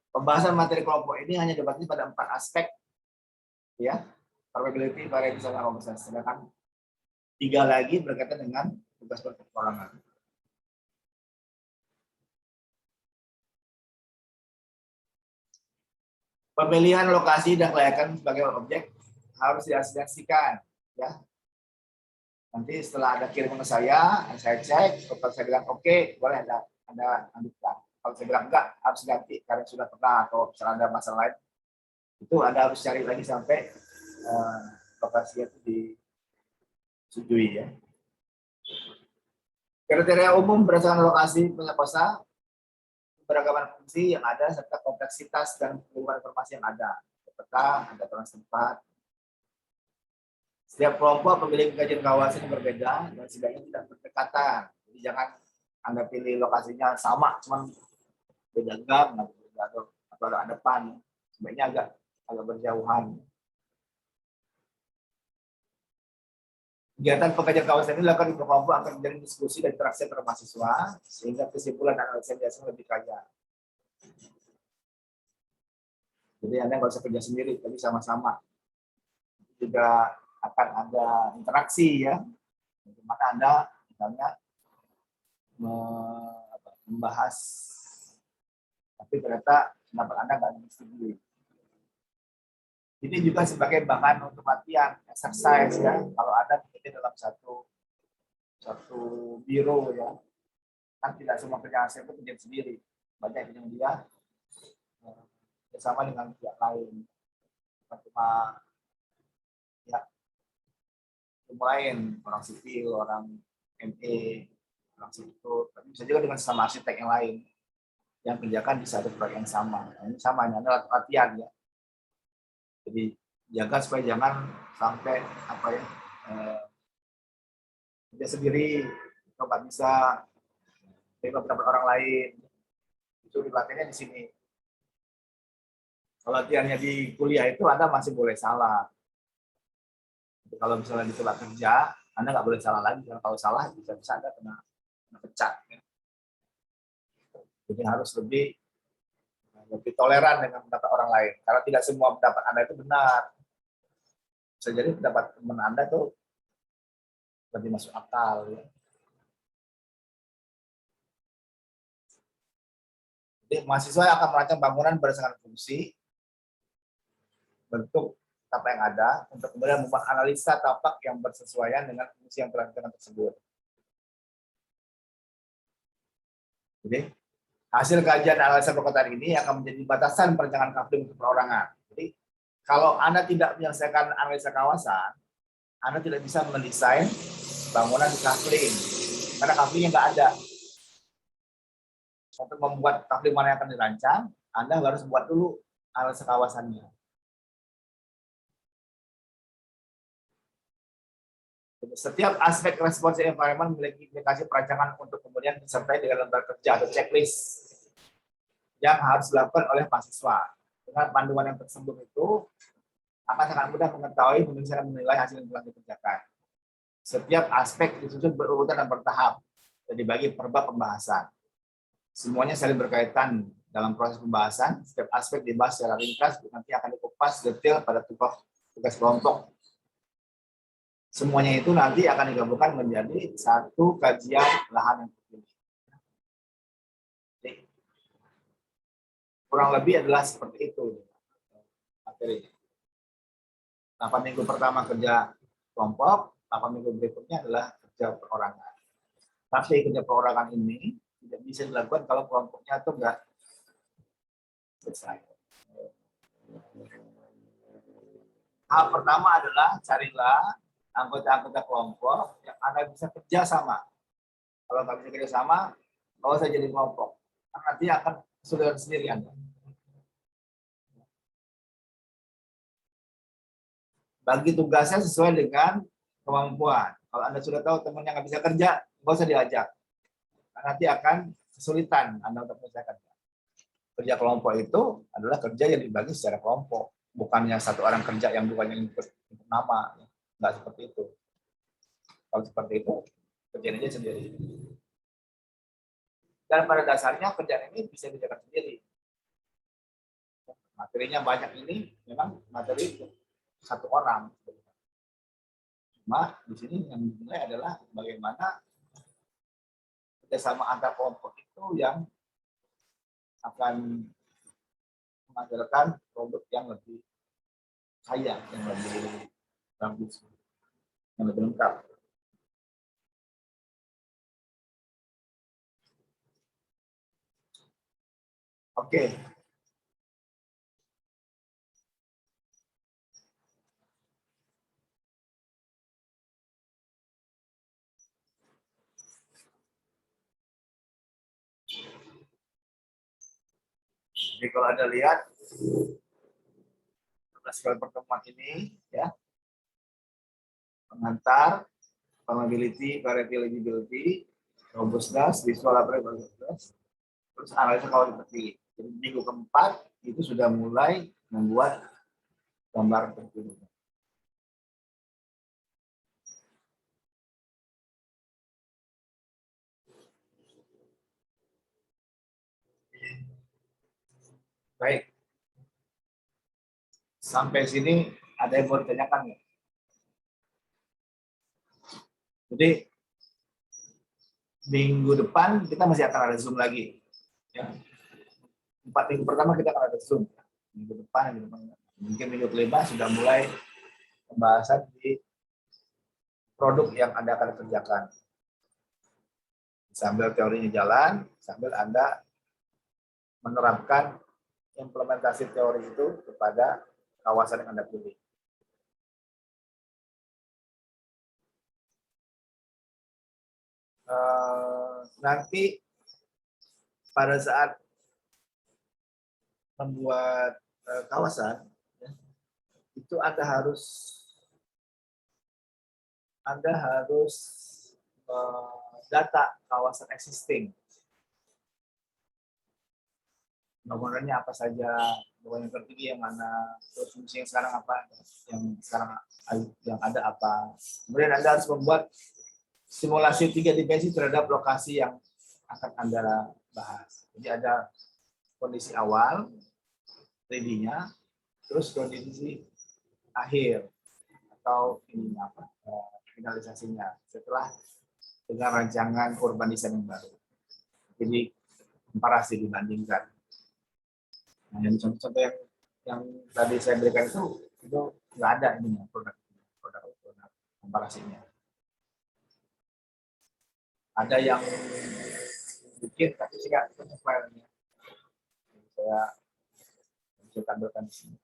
A: Pembahasan materi kelompok ini hanya dibatasi pada 4 aspek, ya, probability, variance, dan probabilitas. Sedangkan 3 lagi berkaitan dengan tugas perorangan. Pemilihan lokasi dan kelayakan sebagai objek harus diasosiasikan, ya. Nanti setelah ada kiriman ke saya cek, kalau saya bilang oke, boleh ada lanjutkan. Kalau saya bilang enggak, harus ganti karena sudah pernah atau misalnya ada masalah lain, itu Anda harus cari lagi sampai lokasinya itu disetujui, ya. Kriteria umum berdasarkan lokasi punya kosa, keberagaman fungsi yang ada serta kompleksitas dan keluar informasi yang ada. Peta, ada aturan tempat. Setiap kelompok memiliki kajian kawasan yang berbeda dan setidaknya tidak berdekatan. Jadi jangan Anda pilih lokasinya sama, cuman beda gang atau ada depan. Sebaiknya agak berjauhan. Kegiatan pengkajian kawasan ini dilakukan di kelompok akan menjadi diskusi dan interaksi antar mahasiswa sehingga kesimpulan analisa biasanya lebih kaya. Jadi Anda nggak usah kerja sendiri, tapi sama-sama. Juga akan ada interaksi, ya. Bagaimana Anda misalnya membahas, tapi ternyata pendapat Anda nggak disetujui. Ini juga sebagai bahan untuk latihan, exercise, ya. Kalau Anda bekerja dalam satu biro, ya, kan tidak semua kerjaan saya itu kerja sendiri, banyak yang dia bersama dengan pihak lain, cuma ya lain, orang sipil, orang ME, orang sipil, tapi bisa juga dengan sesama arsitek yang lain yang kerjakan di satu proyek yang sama. Nah, ini sama, ini adalah latihan, ya. Jadi jaga supaya jangan sampai kerja sendiri, nggak bisa terima pendapat orang lain. Itu latihannya di sini. Kalau latihannya di kuliah itu Anda masih boleh salah. Jadi kalau misalnya di tempat kerja, Anda nggak boleh salah lagi. Karena kalau salah bisa-bisa Anda kena pecat. Ya. Jadi harus lebih toleran dengan pendapat orang lain. Karena tidak semua pendapat Anda itu benar. Bisa jadi pendapat teman Anda itu lebih masuk akal. Ya. Jadi mahasiswa akan merancang bangunan berdasarkan fungsi, bentuk tapak yang ada, untuk kemudian membuat analisa tapak yang bersesuaian dengan fungsi yang telah ditentukan tersebut. Jadi hasil kajian analisa perkotaan ini akan menjadi batasan perencanaan kafling untuk perorangan. Jadi kalau Anda tidak menyelesaikan analisa kawasan, Anda tidak bisa mendesain bangunan di kafling, karena kaflingnya nggak ada. Untuk membuat kafling mana yang akan dirancang, Anda harus buat dulu analisa kawasannya. Setiap aspek responsive environment memiliki implikasi perancangan untuk kemudian disertai dengan lembar kerja atau checklist yang harus dilakukan oleh mahasiswa. Dengan panduan yang tersebut itu akan sangat mudah mengetahui dan menilai hasil yang telah dikerjakan. Setiap aspek disusun berurutan dan bertahap dan dibagi per bab pembahasan. Semuanya saling berkaitan dalam proses pembahasan. Setiap aspek dibahas secara ringkas, nanti akan dikupas detail pada tugas kelompok. Semuanya itu nanti akan digabungkan menjadi satu kajian lahan yang terpilih. Jadi, kurang lebih adalah seperti itu materi. 8 minggu pertama kerja kelompok, 8 minggu berikutnya adalah kerja perorangan. Tapi kerja perorangan ini tidak bisa dilakukan kalau kelompoknya itu enggak selesai. Hal pertama adalah carilah anggota-anggota kelompok yang Anda bisa kerja sama. Kalau nggak bisa kerja sama, kalau saya jadi kelompok, nanti akan kesulitan sendiri Anda. Bagi tugasnya sesuai dengan kemampuan. Kalau Anda sudah tahu temannya nggak bisa kerja, nggak usah diajak. Nanti akan kesulitan Anda untuk menyelesaikan. Kerja kelompok itu adalah kerja yang dibagi secara kelompok, bukannya satu orang kerja yang bukannya untuk nama, nggak seperti itu. Kalau seperti itu, kerjaan aja sendiri. Dan pada dasarnya kerjaan ini bisa dikerjakan sendiri. Materinya banyak ini memang materi satu orang. Cuma di sini yang dinilai adalah bagaimana kerjasama antar kelompok itu yang akan menghasilkan produk yang lebih kaya, yang lebih bagus, yang lebih lengkap. Oke. Jadi kalau Anda lihat sekali pertemuan ini, ya, pengantar, vulnerability, variety eligibility, robustness, visual robustness, terus analisa kalau terpilih. Jadi minggu keempat itu sudah mulai membuat gambar terpilih. Baik. Sampai sini ada yang mau ditanyakan nggak? Jadi minggu depan kita masih akan ada Zoom lagi. Ya. 4 minggu pertama kita akan ada Zoom. Minggu depan, mungkin minggu kelima sudah mulai pembahasan di produk yang Anda akan kerjakan. Sambil teorinya jalan, sambil Anda menerapkan implementasi teori itu kepada kawasan yang Anda pilih. Nanti pada saat membuat kawasan, ya, itu Anda harus data kawasan existing. Bangunannya apa saja, bangunan tertinggi yang mana, terus fungsi yang sekarang apa, yang ada apa. Kemudian Anda harus membuat simulasi 3 dimensi terhadap lokasi yang akan Anda bahas. Jadi ada kondisi awal, 3D-nya, terus kondisi akhir atau finalisasinya setelah dengan rancangan urban design yang baru. Jadi komparasi dibandingkan. Nah, yang contoh-contoh yang tadi saya berikan itu nggak ada ini produk komparasinya. Ada yang sedikit tapi sih nggak itu filenya. Saya bisa tampilkan di sini.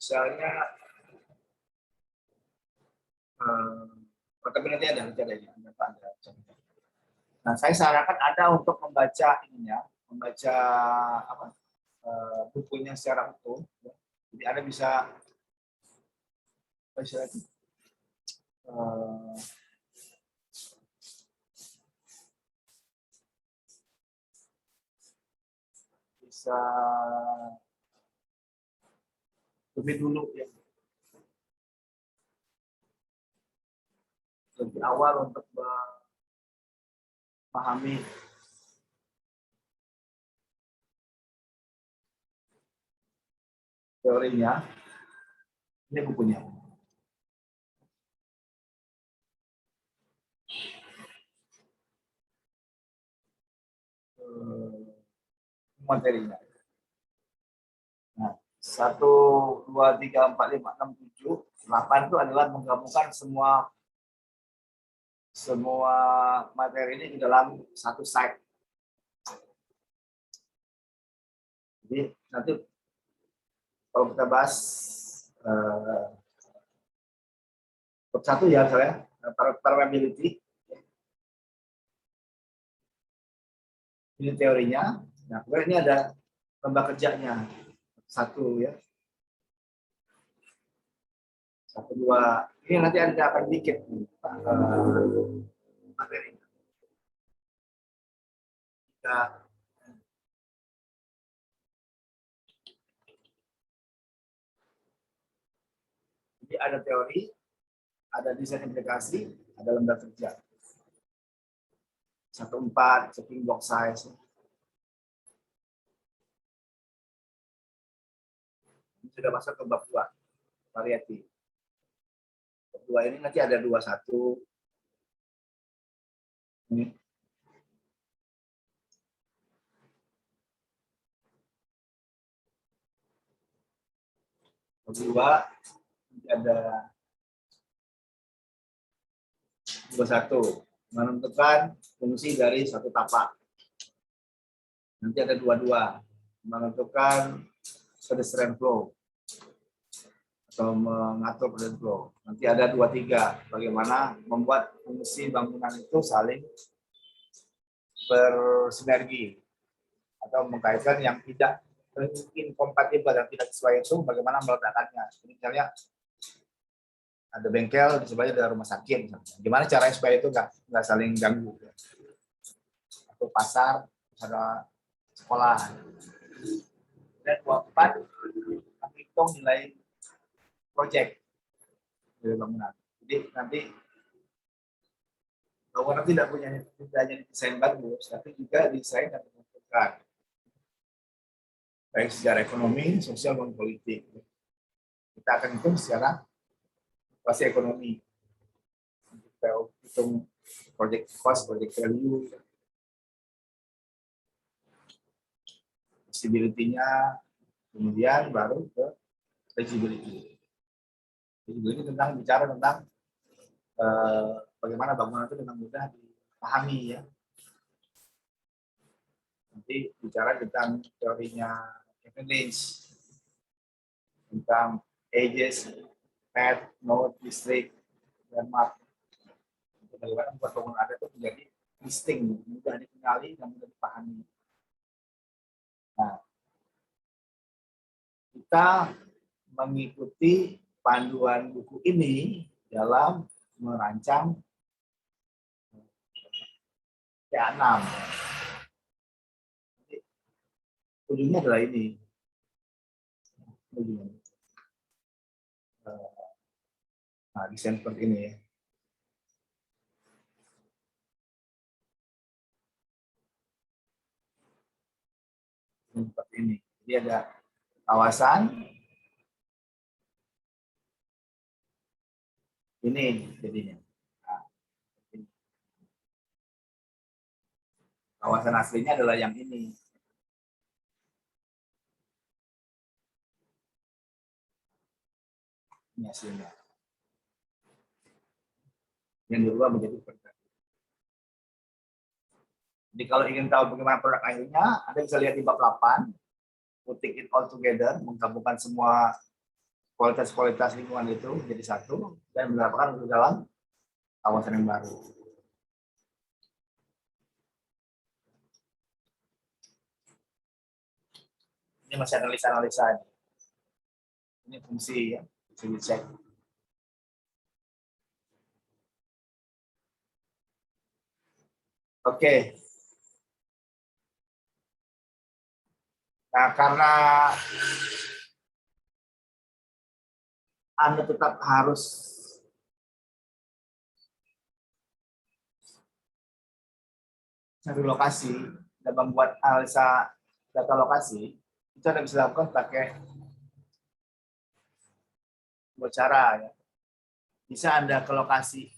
A: Misalnya nanti ada ya. Nah, saya sarankan Anda untuk membaca ininya, membaca bukunya secara utuh. Jadi Anda bisa lebih dulu ya, lebih awal untuk memahami teorinya. Ini bukunya. Materinya. Nah, 1, 2, 3, 4, 5, 6, 7, 8 itu adalah menggabungkan semua materi ini di dalam satu site. Jadi nanti kalau kita bahas satu ya saya probability ini teorinya. Nah, kemudian ini ada lomba kerjanya satu ya, 1, 2. Ini nanti Anda akan bikin materi. Jadi ada teori, ada desain implikasi, ada lembar kerja. 1/4 checking box size. Ini sudah masuk ke bab 2, variasi. Bab 2 ini nanti ada 21, Ini kedua ada 21 menentukan fungsi dari satu tapak. Nanti ada 22 menentukan pedestrian flow atau mengatur pedestrian flow. Nanti ada 23 bagaimana membuat fungsi bangunan itu saling bersinergi atau mengkaitkan yang tidak inkompatibel dan tidak sesuai itu bagaimana meletakkannya. Jadi misalnya ada bengkel di sebelahnya ada rumah sakit, gimana caranya supaya itu nggak saling ganggu, atau pasar, ada sekolah. Dan 24 menghitung nilai proyek dari bangunan. Jadi nanti bangunan tidak hanya desain bagus, tapi juga desain yang menentukan baik secara ekonomi, sosial maupun politik. Kita akan hitung secara pasti ekonomi. Kita hitung project cost, project value, visibility-nya, kemudian baru ke feasibility. Feasibility tentang bicara tentang bagaimana bangunan itu dengan mudah dipahami ya. Nanti bicara tentang teorinya Kevin Lynch, tentang ages, path, node, district, dan map. Bagaimana membuat bangunan ada itu menjadi distinct, mudah dikenali dan mudah dipahami. Nah, kita mengikuti panduan buku ini dalam merancang T6. Ujungnya adalah ini. Nah, desain seperti ini ya. Seperti ini. Jadi ada kawasan ini jadinya. Nah, ini. Kawasan aslinya adalah yang ini. Ini hasilnya. Yang berubah menjadi produk. Jadi kalau ingin tahu bagaimana produk akhirnya, Anda bisa lihat di bab 8, putting it all together, menggabungkan semua kualitas-kualitas lingkungan itu jadi satu, dan menerapkan ke dalam kawasan yang baru. Ini masih analisa-analisa. Ini fungsi ya, fungsi dicek. Oke. Nah, karena Anda tetap harus cari lokasi dan membuat analisa data lokasi, itu Anda bisa lakukan pakai dua cara. Ya. Bisa Anda ke lokasi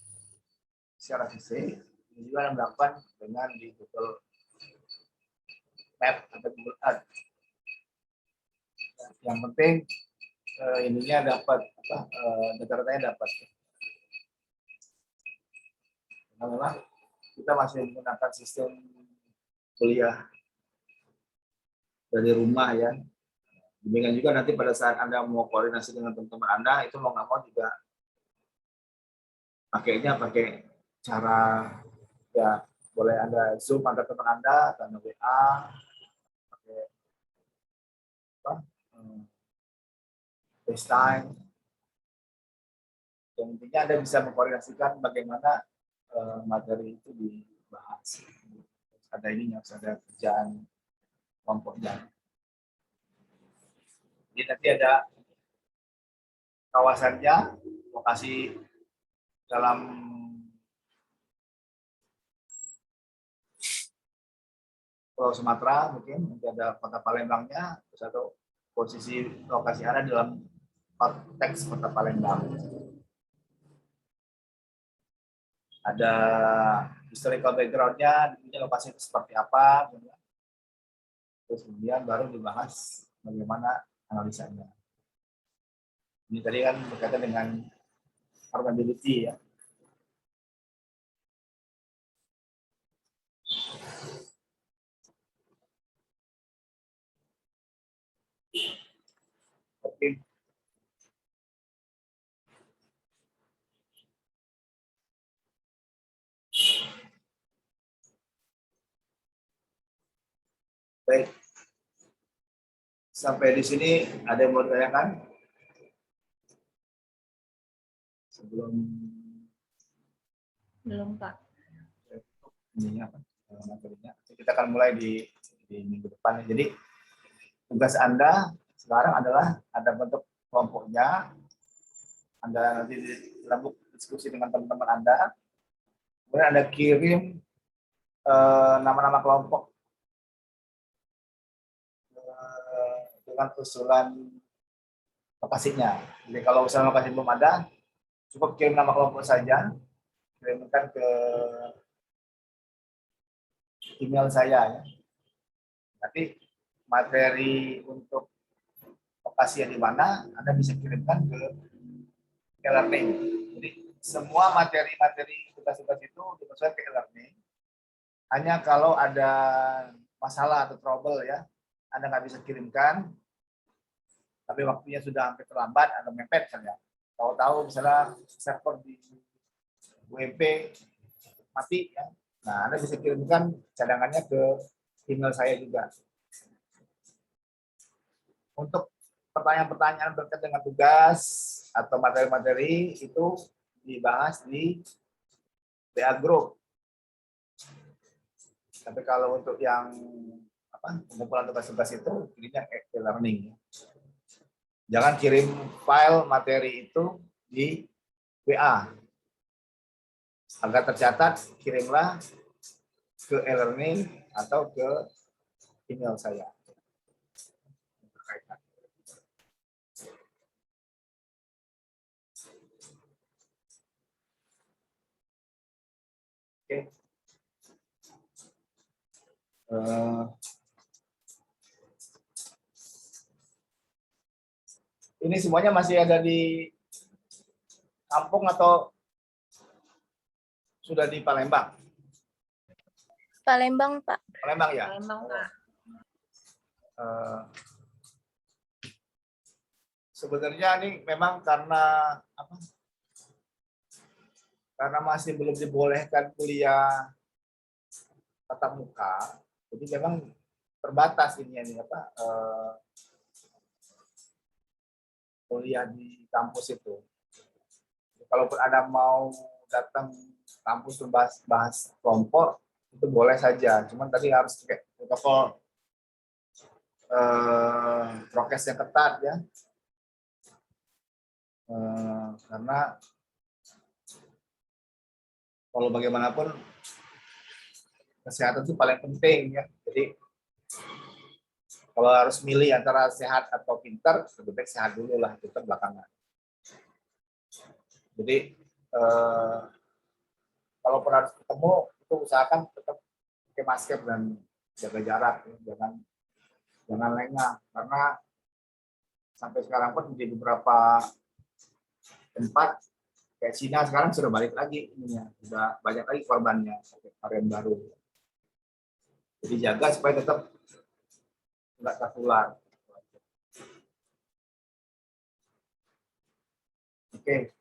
A: secara fisik, juga Anda melakukan dengan di Google Map atau Google Earth. Yang penting ininya dapat data-datanya dapat. Karena memang kita masih menggunakan sistem kuliah dari rumah ya. Demikian juga nanti pada saat Anda mau koordinasi dengan teman-teman Anda, itu mau nggak mau juga pakainya pakai cara ya, boleh Anda Zoom antar teman Anda, atau WA, pakai apa, FaceTime. Yang intinya Anda bisa mengkoordinasikan bagaimana materi itu dibahas. Ada ininya, harus ada kerjaan kelompoknya. Jadi nanti ada kawasannya, lokasi dalam Pulau Sumatera, mungkin nanti ada kota Palembangnya, terus atau posisi lokasi Anda dalam konteks kota Palembang. Ada historical background-nya, dulunya lokasi itu seperti apa, terus kemudian baru dibahas bagaimana analisanya. Ini tadi kan berkaitan dengan probability ya. Oke. Baik. Sampai di sini ada yang mau ditanyakan? Sebelum
B: Belum, Pak.
A: ininya apa? Materinya. Kita akan mulai di minggu depan. Jadi tugas Anda sekarang adalah ada bentuk kelompoknya. Anda nanti dalam diskusi dengan teman-teman Anda. Kemudian Anda kirim nama-nama kelompok dengan usulan lokasinya. Jadi kalau usulan lokasi belum ada, cukup kirim nama kelompok saja, kirimkan ke email saya ya. Nanti materi untuk lokasi yang di mana Anda bisa kirimkan ke e-learning. Jadi semua materi-materi tugas-tugas itu dimasukkan ke e-learning. Hanya kalau ada masalah atau trouble ya, Anda nggak bisa kirimkan, tapi waktunya sudah hampir terlambat, Anda mepet misalnya. Tahu-tahu misalnya server di WP mati ya. Nah, Anda bisa kirimkan cadangannya ke email saya juga. Untuk pertanyaan-pertanyaan berkaitan dengan tugas atau materi-materi itu dibahas di WA Group. Tapi kalau untuk yang pengumpulan tugas-tugas itu kirimnya e-learning. Jangan kirim file materi itu di WA. Agar tercatat, kirimlah ke e-learning atau ke email saya. Oke. Ini semuanya masih ada di kampung atau sudah di Palembang?
B: Palembang, Pak.
A: Palembang ya?
B: Palembang, Pak.
A: Sebenarnya ini memang karena apa? Karena masih belum dibolehkan kuliah tatap muka, jadi memang terbatas ini apa? Kuliah di kampus itu. Kalaupun ada mau datang kampus bahas kelompok itu boleh saja, cuman tadi harus pakai protokol prokes yang ketat ya, karena kalau bagaimanapun kesehatan itu paling penting ya. Jadi kalau harus milih antara sehat atau pintar, lebih baik sehat dulu lah, pintar belakangan. Jadi kalaupun harus ketemu, itu usahakan tetap pakai masker dan jaga jarak, ya. Jangan lengah, karena sampai sekarang pun di beberapa tempat kayak Cina sekarang sudah balik lagi ininya, sudah banyak lagi korbannya varian baru. Jadi jaga supaya tetap nggak tertular. Oke.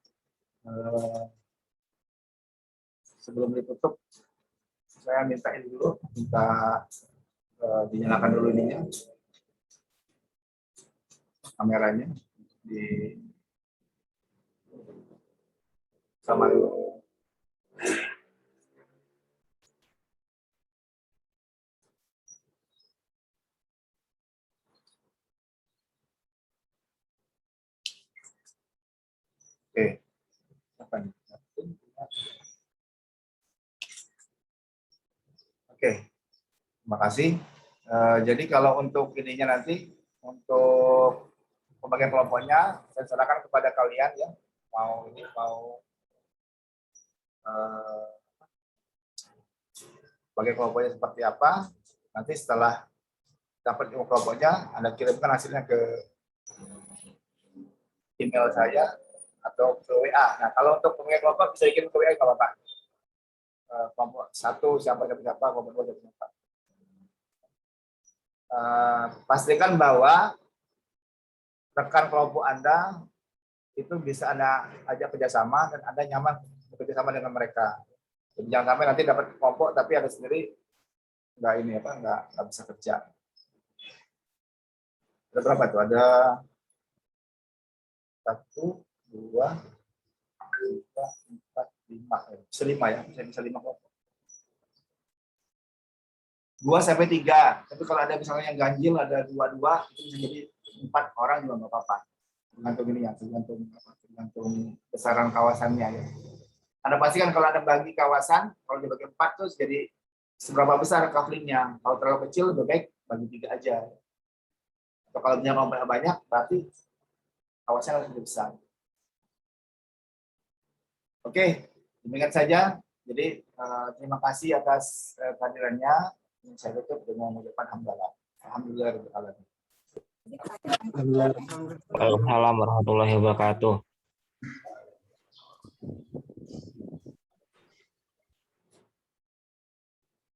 A: Sebelum ditutup, saya minta ini dulu, dinyalakan dulu ininya, kameranya di sama dulu. Oke. Apa nih? Oke. Terima kasih. Jadi kalau untuk ininya nanti, untuk pembagian kelompoknya, saya serahkan kepada kalian ya. Mau bagi kelompoknya seperti apa. Nanti setelah dapat ilmu kelompoknya, Anda kirimkan hasilnya ke email saya atau ke WA. Nah, kalau untuk pemilik kelompok bisa kirim ke WA nggak apa-apa. Kelompok 1 siapa, kelompok 2 siapa. Pastikan bahwa rekan kelompok Anda itu bisa Anda ajak kerjasama dan Anda nyaman bekerja sama dengan mereka. Jadi jangan sampai nanti dapat kelompok tapi ada sendiri nggak bisa kerja. Ada berapa tuh? Ada 1, 2, 3, 4, 5. Bisa 5 ya, bisa 5 kelompok. 2 sampai 3. Tapi kalau ada misalnya yang ganjil ada 2, itu bisa jadi 4 orang juga nggak apa-apa. Tergantung ini ya, tergantung besaran kawasannya ya. Anda pastikan kalau Anda bagi kawasan, kalau dibagi 4 terus jadi seberapa besar coveringnya. Kalau terlalu kecil lebih baik bagi 3 aja. Atau kalau kelompoknya banyak berarti kawasan harus lebih besar. Oke, demikian saja. Jadi terima kasih atas kehadirannya. Saya tutup dengan mengucapkan hamdalah. Alhamdulillah.
B: Waalaikumsalam warahmatullahi wabarakatuh.